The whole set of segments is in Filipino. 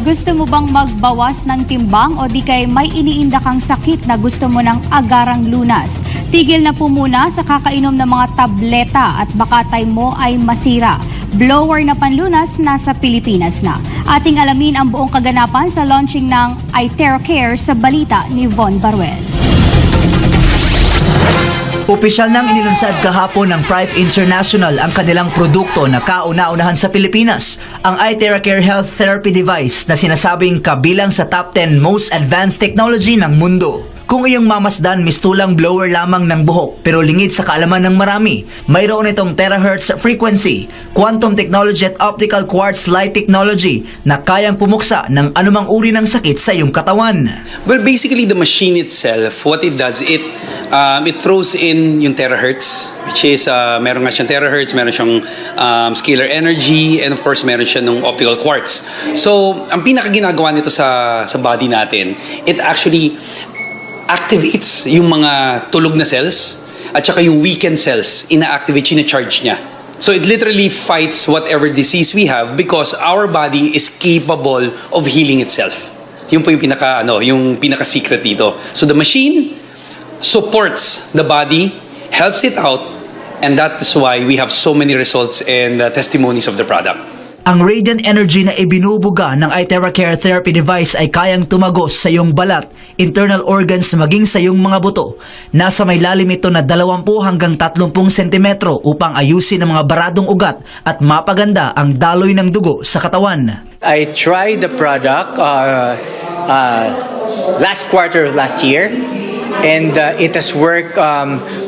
Gusto mo bang magbawas ng timbang o di kay may iniinda kang sakit na gusto mo ng agarang lunas? Tigil na po muna sa kakainom ng mga tableta at baka time mo ay masira. Blower na panlunas nasa Pilipinas na. Ating alamin ang buong kaganapan sa launching ng iTeracare sa balita ni Von Baruel. Opisyal nang inilunsad kahapon ng Prive International ang kanilang produkto na kauna-unahan sa Pilipinas, ang iTeracare Health Therapy Device na sinasabing kabilang sa top 10 most advanced technology ng mundo. Kung iyong mamasdan, mistulang blower lamang ng buhok pero lingid sa kaalaman ng marami. Mayroon itong terahertz frequency, quantum technology at optical quartz light technology na kayang pumuksa ng anumang uri ng sakit sa iyong katawan. Well, basically the machine itself, what it does, it throws in yung terahertz, which is meron nga siyang terahertz, meron siyang scalar energy, and of course meron siya ng optical quartz. So, ang pinakaginagawa nito sa body natin, it actually activates yung mga tulog na cells at saka yung weakened cells, ina-activate, ina-charge niya. So it literally fights whatever disease we have because our body is capable of healing itself. Yun po yung pinaka-secret dito. So the machine supports the body, helps it out, and that is why we have so many results and testimonies of the product. Ang radiant energy na ibinubuga ng iTeracare Therapy Device ay kayang tumagos sa iyong balat, internal organs maging sa iyong mga buto. Nasa may lalim ito na 20 hanggang 30 sentimetro upang ayusin ang mga baradong ugat at mapaganda ang daloy ng dugo sa katawan. I tried the product last quarter of last year. And it has worked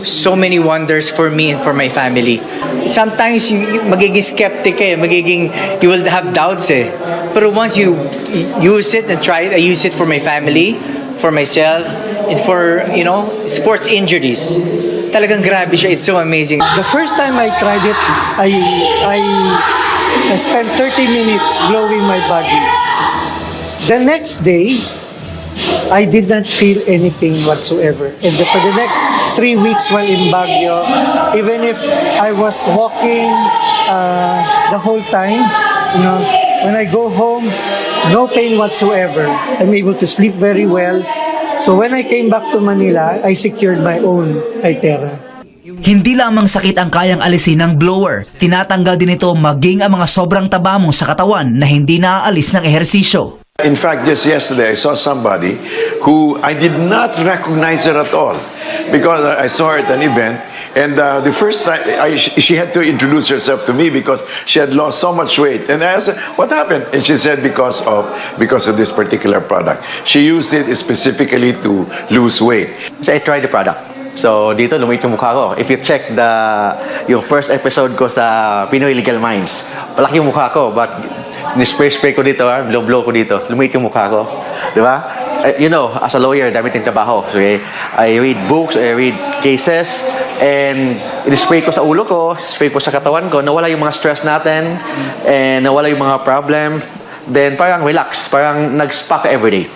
so many wonders for me and for my family. Sometimes magiging skeptic you will have doubts But once you use it and try it, I use it for my family, for myself, and for, sports injuries. Talagang grabe siya. It's so amazing. The first time I tried it, I spent 30 minutes blowing my body. The next day, I did not feel any pain whatsoever. And for the next 3 weeks while in Baguio, even if I was walking the whole time, when I go home, no pain whatsoever. I'm able to sleep very well. So when I came back to Manila, I secured my own iTera. Hindi lamang sakit ang kayang alisin ng blower, tinatanggal din ito maging ang mga sobrang taba mo sa katawan na hindi naaalis ng ehersisyo. In fact, just yesterday, I saw somebody who I did not recognize her at all because I saw her at an event. And the first time, she had to introduce herself to me because she had lost so much weight. And I asked her, what happened? And she said, because of this particular product. She used it specifically to lose weight. So I tried the product. So dito lumit yung mukha ko. If you check yung first episode ko sa Pinoy Legal Minds, palaki yung mukha ko, but ni-spray ko dito, blow ko dito, lumit yung mukha ko. Di ba? As a lawyer, dami tayong trabaho. So, I read books, I read cases, and in-spray ko sa ulo ko, spray ko sa katawan ko, nawala yung mga stress natin, and nawala yung mga problem. Then parang relax, parang nag-spa ka everyday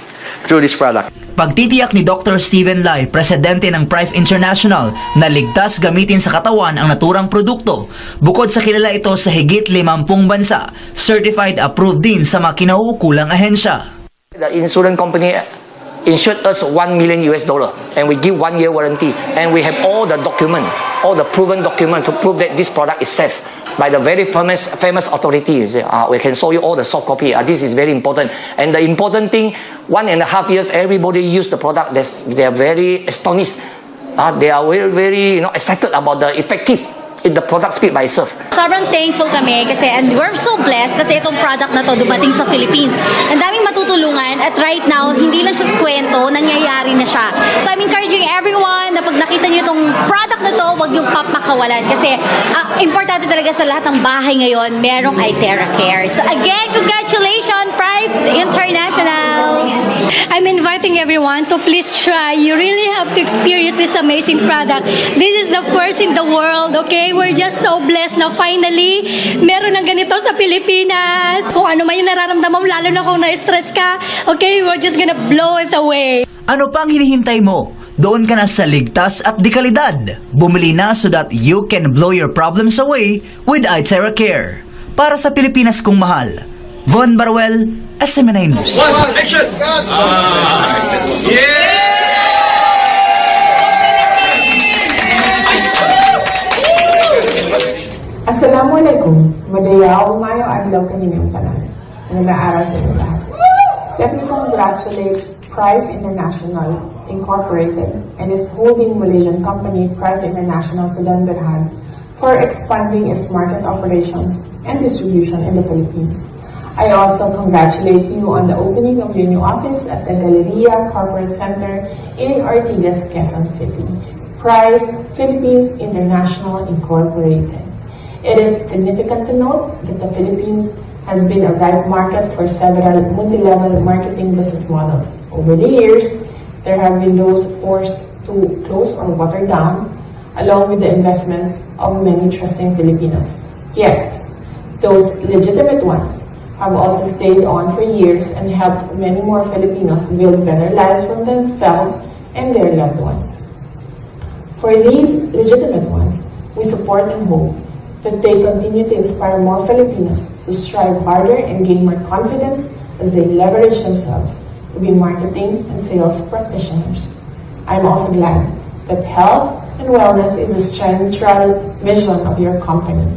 through this product. Pagtitiyak ni Dr. Steven Lai, presidente ng Prive International, na ligtas gamitin sa katawan ang naturang produkto. Bukod sa kilala ito sa higit 50 bansa, certified approved din sa mga kinauukulang ahensya. The insurance company insured us $1 million and we give 1 year warranty, and we have all the proven document to prove that this product is safe by the very famous authority. We can show you all the soft copy. This is very important. And the important thing, 1.5 years, everybody use the product. They are very astonished. They are very, very excited about the effective. The product speak by itself. Sobrang thankful kami kasi, and we're so blessed kasi itong product na to dumating sa Philippines. Ang daming matutulungan at right now, hindi lang siya kwento, nangyayari na siya. So I'm encouraging everyone na pag nakita niyo itong product na to, huwag niyong papakawalan kasi importante talaga sa lahat ng bahay ngayon, merong iTeracare. So again, congratulations, Prive International! I'm inviting everyone to please try. You really have to experience this amazing product. This is the first in the world, okay? We're just so blessed na finally meron ng ganito sa Pilipinas. Kung ano man yung nararamdaman mo, lalo na kung na-stress ka, okay, we're just gonna blow it away. Ano pang hinihintay mo? Doon ka na sa ligtas at dekalidad. Bumili na so that you can blow your problems away with iTeracare. Para sa Pilipinas kong mahal, Von Baruel, SMNI News. Assalamualaikum. Madayaw umayo adlaw kaninyong tanan. Nag-aaral sa inyo lahat. Let me congratulate Prive International Incorporated and its holding Malaysian company Prive International Sudan Berhad for expanding its market operations and distribution in the Philippines. I also congratulate you on the opening of your new office at the Galleria Corporate Center in Ortigas, Quezon City. Prive Philippines International Incorporated. It is significant to note that the Philippines has been a ripe market for several multi-level marketing business models. Over the years, there have been those forced to close or water down, along with the investments of many trusting Filipinos. Yet, those legitimate ones have also stayed on for years and helped many more Filipinos build better lives for themselves and their loved ones. For these legitimate ones, we support and hope that they continue to inspire more Filipinos to strive harder and gain more confidence as they leverage themselves to be marketing and sales practitioners. I'm also glad that health and wellness is the central vision of your company.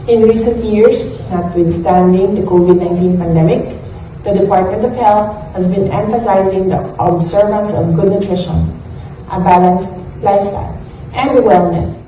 In recent years, notwithstanding the COVID-19 pandemic, the Department of Health has been emphasizing the observance of good nutrition, a balanced lifestyle, and wellness